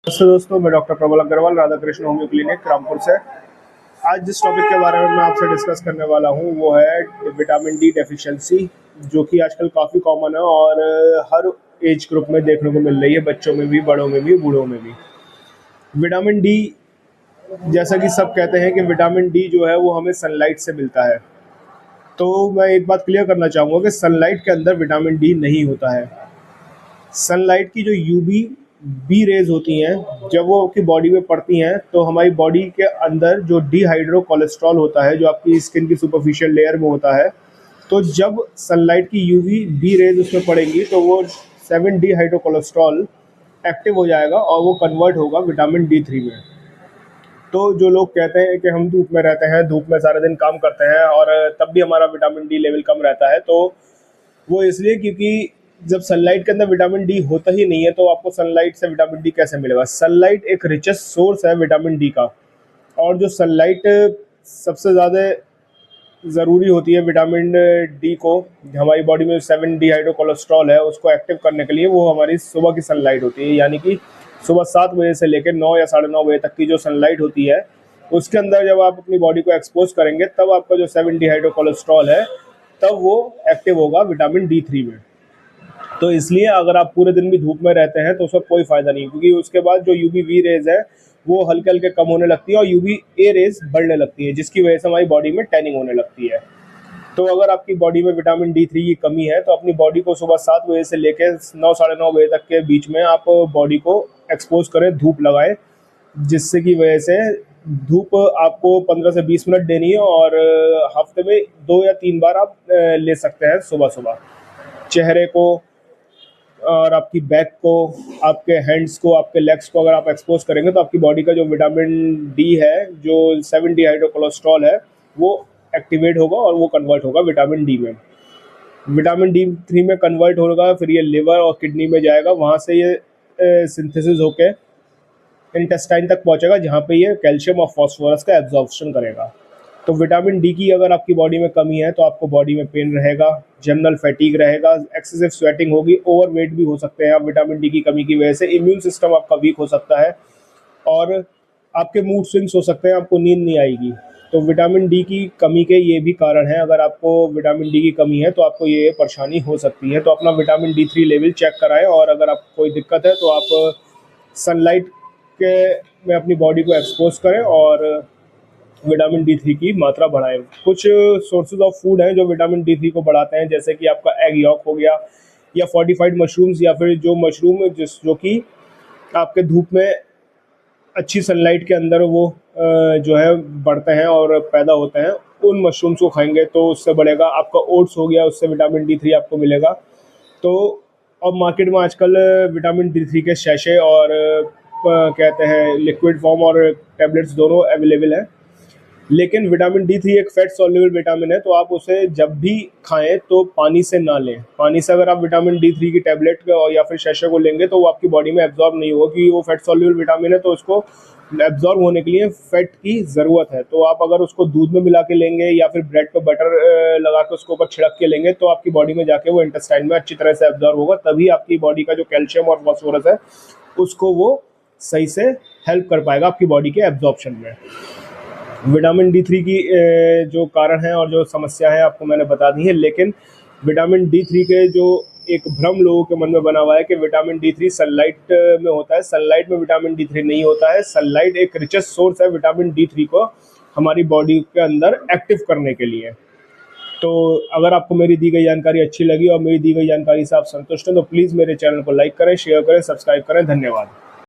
नमस्ते दोस्तों, मैं डॉक्टर प्रबल अग्रवाल, राधा कृष्ण होम्यो क्लिनिक रामपुर से। आज जिस टॉपिक के बारे में मैं आपसे डिस्कस करने वाला हूं वो है विटामिन डी डेफिशिएंसी, जो कि आजकल काफ़ी कॉमन है और हर एज ग्रुप में देखने को मिल रही है, बच्चों में भी, बड़ों में भी, बूढ़ों में भी। विटामिन डी, जैसा कि सब कहते हैं कि विटामिन डी जो है वो हमें सनलाइट से मिलता है। तो मैं एक बात क्लियर करना चाहूँगा कि सनलाइट के अंदर विटामिन डी नहीं होता है। सनलाइट की जो यूवी बी रेज होती हैं, जब वो आपकी बॉडी में पड़ती हैं तो हमारी बॉडी के अंदर जो डीहाइड्रो कोलेस्ट्रॉल होता है, जो आपकी स्किन की सुपरफिशियल लेयर में होता है, तो जब सनलाइट की यूवी बी रेज उसमें पड़ेंगी तो वो 7 डीहाइड्रो कोलेस्ट्रॉल एक्टिव हो जाएगा और वो कन्वर्ट होगा विटामिन डी3 में। तो जो लोग कहते हैं कि हम धूप में रहते हैं, धूप में सारा दिन काम करते हैं और तब भी हमारा विटामिन डी लेवल कम रहता है, तो वो इसलिए क्योंकि जब सनलाइट के अंदर विटामिन डी होता ही नहीं है तो आपको सनलाइट से विटामिन डी कैसे मिलेगा। सनलाइट एक रिचेस्ट सोर्स है विटामिन डी का, और जो सनलाइट सबसे ज़्यादा ज़रूरी होती है विटामिन डी को, हमारी बॉडी में 7 डीहाइड्रो कोलेस्ट्रॉल है उसको एक्टिव करने के लिए, वो हमारी सुबह की सनलाइट होती है। यानी कि सुबह 7 बजे से लेकर 9 या 9:30 बजे तक की जो सनलाइट होती है, उसके अंदर जब आप अपनी बॉडी को एक्सपोज करेंगे तब आपका जो 7 डीहाइड्रो कोलेस्ट्रॉल है तब वो एक्टिव होगा विटामिन डी3 में। तो इसलिए अगर आप पूरे दिन भी धूप में रहते हैं तो उसका कोई फ़ायदा नहीं, क्योंकि उसके बाद जो यूवी वी रेज़ है वो हल्के हल्के कम होने लगती है और यूवी ए रेज़ बढ़ने लगती है, जिसकी वजह से हमारी बॉडी में टैनिंग होने लगती है। तो अगर आपकी बॉडी में विटामिन डी3 की कमी है तो अपनी बॉडी को सुबह 7 बजे से लेकर 9 साढ़े 9 बजे तक के बीच में आप बॉडी को एक्सपोज करें, धूप लगाएं, जिससे की वजह से धूप आपको 15 से 20 मिनट देनी है और हफ्ते में 2 या 3 बार आप ले सकते हैं सुबह सुबह। चेहरे को और आपकी बैक को, आपके हैंड्स को, आपके लेग्स को अगर आप एक्सपोज करेंगे तो आपकी बॉडी का जो विटामिन डी है, जो 7 डीहाइड्रो कोलेस्ट्रॉल है, वो एक्टिवेट होगा और वो कन्वर्ट होगा विटामिन डी में। विटामिन डी3 में कन्वर्ट होगा, फिर ये लिवर और किडनी में जाएगा, वहाँ से ये सिंथेसिस होके इंटेस्टाइन तक पहुँचेगा, जहाँ पे ये कैल्शियम और फॉस्फोरस का एब्जॉर्प्शन करेगा। तो विटामिन डी की अगर आपकी बॉडी में कमी है तो आपको बॉडी में पेन रहेगा, जनरल फैटीग रहेगा, एक्सेसिव स्वेटिंग होगी, ओवरवेट भी हो सकते हैं आप विटामिन डी की कमी की वजह से, इम्यून सिस्टम आपका वीक हो सकता है और आपके मूड स्विंग्स हो सकते हैं, आपको नींद नहीं आएगी। तो विटामिन डी की कमी के ये भी कारण हैं। अगर आपको विटामिन डी की कमी है तो आपको ये परेशानी हो सकती है। तो अपना विटामिन डी3 लेवल चेक कराएं और अगर आपको कोई दिक्कत है तो आप सनलाइट के में अपनी बॉडी को एक्सपोज करें और विटामिन डी3 की मात्रा बढ़ाएं। कुछ सोर्सेज ऑफ फूड हैं जो विटामिन डी3 को बढ़ाते हैं, जैसे कि आपका एग यॉक हो गया, या फोर्टिफाइड मशरूम्स, या फिर जो मशरूम जो कि आपके धूप में अच्छी सनलाइट के अंदर वो जो है बढ़ते हैं और पैदा होते हैं, उन मशरूम्स को खाएंगे तो उससे बढ़ेगा। आपका ओट्स हो गया, उससे विटामिन डी3 आपको मिलेगा। तो अब मार्केट में आजकल विटामिन डी3 के शैशे और कहते हैं लिक्विड फॉर्म और टैबलेट्स दोनों अवेलेबल हैं, लेकिन विटामिन डी3 एक फैट सॉल्युबल विटामिन है, तो आप उसे जब भी खाएं तो पानी से ना लें। पानी से अगर आप विटामिन डी3 की टैबलेट या फिर शैशे को लेंगे तो वो आपकी बॉडी में एब्जॉर्ब नहीं होगा, क्योंकि वो फैट सॉल्युबल विटामिन है, तो उसको एब्जॉर्ब होने के लिए फैट की ज़रूरत है। तो आप अगर उसको दूध में मिला के लेंगे या फिर ब्रेड पे बटर लगा के उसके ऊपर छिड़क के लेंगे तो आपकी बॉडी में जाके वो इंटेस्टाइन में अच्छी तरह से एब्जॉर्ब होगा, तभी आपकी बॉडी का जो कैल्शियम और फॉस्फोरस है उसको वो सही से हेल्प कर पाएगा आपकी बॉडी के एब्जॉर्प्शन में। विटामिन डी3 की जो कारण है और जो समस्या है आपको मैंने बता दी है, लेकिन विटामिन डी3 के जो एक भ्रम लोगों के मन में बना हुआ है कि विटामिन डी3 सनलाइट में होता है। सनलाइट में विटामिन डी3 नहीं होता है। सनलाइट एक रिचेस्ट सोर्स है विटामिन डी3 को हमारी बॉडी के अंदर एक्टिव करने के लिए। तो अगर आपको मेरी दी गई जानकारी अच्छी लगी और मेरी दी गई जानकारी से आप संतुष्ट हैं तो प्लीज़ मेरे चैनल को लाइक करें, शेयर करें, सब्सक्राइब करें। धन्यवाद।